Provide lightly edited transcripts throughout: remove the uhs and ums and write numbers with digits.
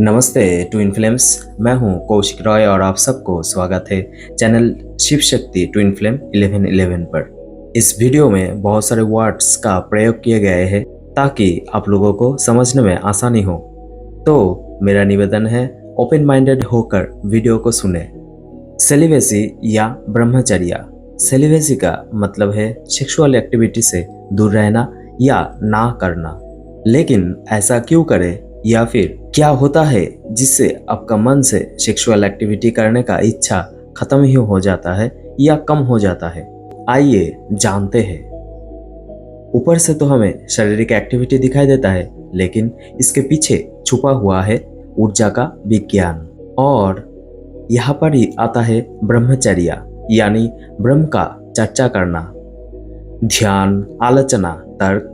नमस्ते twin flames. मैं हूं कौशिक रॉय और आप सबको स्वागत है channel Shiv Shakti twin flame 1111 पर। इस वीडियो में बहुत सारे वर्ड्स का प्रयोग किए गए हैं ताकि आप लोगों को समझने में आसानी हो। तो मेरा निवेदन है ओपन माइंडेड होकर वीडियो को सुने। सेलिवेसी या ब्रह्मचर्य। सेलिवेसी का मतलब है सेक्सुअल एक्टिविटी से दूर रहना या ना करना। लेकिन ऐसा क्यों करें या फिर क्या होता है जिससे आपका मन से सेक्सुअल एक्टिविटी करने का इच्छा खत्म ही हो जाता है या कम हो जाता है? आइए जानते हैं। ऊपर से तो हमें शारीरिक एक्टिविटी दिखाई देता है, लेकिन इसके पीछे छुपा हुआ है ऊर्जा का विज्ञान। और यहाँ पर ही आता है ब्रह्मचर्य, यानी ब्रह्म का चर्चा करना। ध्यान, आलोचना, तर्क,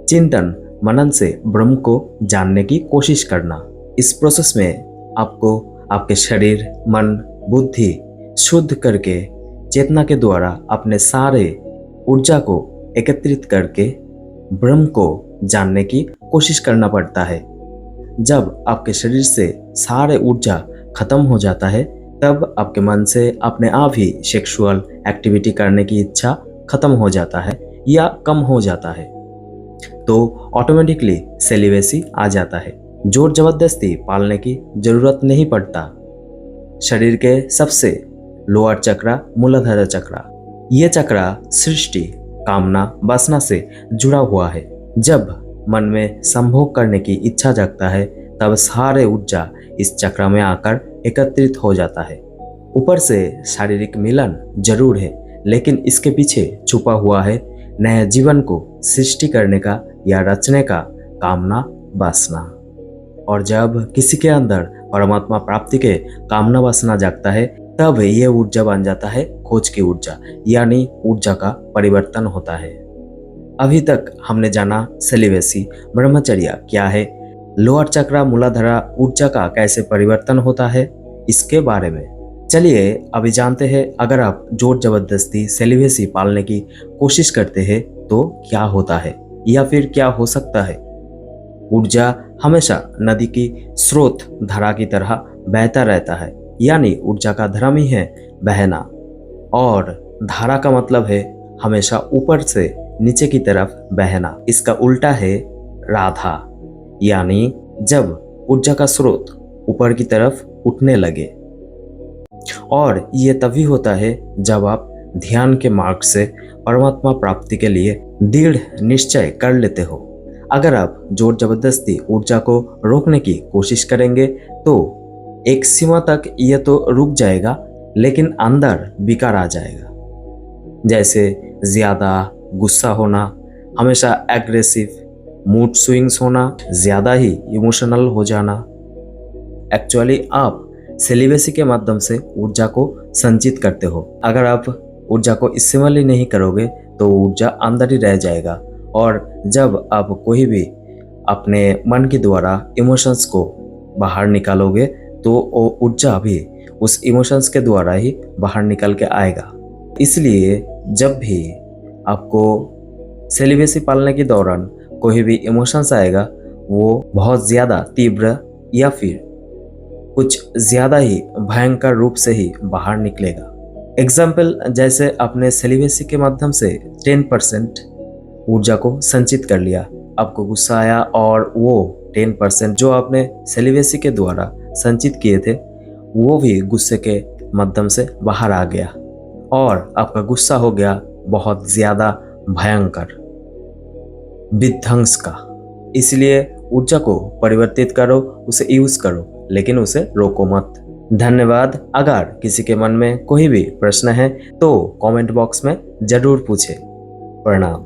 चिंतन, मनन से ब्रह्म को जानने की कोशिश करना। इस प्रोसेस में आपको आपके शरीर, मन, बुद्धि शुद्ध करके चेतना के द्वारा अपने सारे ऊर्जा को एकत्रित करके ब्रह्म को जानने की कोशिश करना पड़ता है। जब आपके शरीर से सारे ऊर्जा खत्म हो जाता है, तब आपके मन से अपने आप ही सेक्सुअल एक्टिविटी करने की इच्छा खत्म हो जाता है या कम हो जाता है, तो ऑटोमेटिकली सेलिवेसी आ जाता है। जोर जबरदस्ती पालने की जरूरत नहीं पड़ता। शरीर के सबसे लोअर चक्र मूलाधार चक्र, ये चक्र सृष्टि, कामना, वासना से जुड़ा हुआ है। जब मन में संभोग करने की इच्छा जगता है, तब सारे ऊर्जा इस चक्र में आकर एकत्रित हो जाता है। ऊपर से शारीरिक मिलन जरूर है, लेकिन इसके पीछे छुपा हुआ है नए जीवन को सृष्टि करने का या रचने का कामना, वासना। और जब किसी के अंदर परमात्मा प्राप्ति के कामना वासना जागता है, तब ये ऊर्जा बन जाता है खोज की ऊर्जा, यानी ऊर्जा का परिवर्तन होता है। अभी तक हमने जाना सेलिवेसी, ब्रह्मचर्य क्या है, लोअर चक्र मूलाधार ऊर्जा का कैसे परिवर्तन होता है, इसके बारे में। चलिए अभी जानते हैं, अगर आप जोर जबरदस्ती सेलिवेसी पालने की कोशिश करते हैं तो क्या होता है या फिर क्या हो सकता है। ऊर्जा हमेशा नदी की स्रोत धारा की तरह बहता रहता है, यानी ऊर्जा का धर्म ही है बहना। और धारा का मतलब है हमेशा ऊपर से नीचे की तरफ बहना। इसका उल्टा है राधा, यानी जब ऊर्जा का स्रोत ऊपर की तरफ उठने लगे। और ये तभी होता है जब आप ध्यान के मार्ग से परमात्मा प्राप्ति के लिए दृढ़ निश्चय कर लेते हो। अगर आप जोर जबरदस्ती ऊर्जा को रोकने की कोशिश करेंगे तो एक सीमा तक ये तो रुक जाएगा, लेकिन अंदर विकार आ जाएगा। जैसे ज्यादा गुस्सा होना, हमेशा एग्रेसिव, मूड स्विंग्स होना, ज्यादा ही इमोशनल हो जाना। एक्चुअली आप सेलिवेसी के माध्यम से ऊर्जा को संचित करते हो। अगर आप ऊर्जा को इस्तेमाल नहीं करोगे तो ऊर्जा अंदर ही रह जाएगा। और जब आप कोई भी अपने मन के द्वारा इमोशंस को बाहर निकालोगे तो वो ऊर्जा भी उस इमोशंस के द्वारा ही बाहर निकल के आएगा। इसलिए जब भी आपको सेलिवेसी पालने के दौरान कोई भी इमोशंस आएगा, वो बहुत ज़्यादा तीव्र या फिर कुछ ज़्यादा ही भयंकर रूप से ही बाहर निकलेगा। एग्जाम्पल, जैसे आपने सेलिवेसी के माध्यम से 10% ऊर्जा को संचित कर लिया, आपको गुस्सा आया और वो 10% जो आपने सेलिवेसी के द्वारा संचित किए थे, वो भी गुस्से के माध्यम से बाहर आ गया और आपका गुस्सा हो गया बहुत ज़्यादा भयंकर, विध्वंस का। इसलिए ऊर्जा को परिवर्तित करो, उसे यूज करो, लेकिन उसे रोको मत। धन्यवाद। अगर किसी के मन में कोई भी प्रश्न है तो कमेंट बॉक्स में जरूर पूछे। प्रणाम।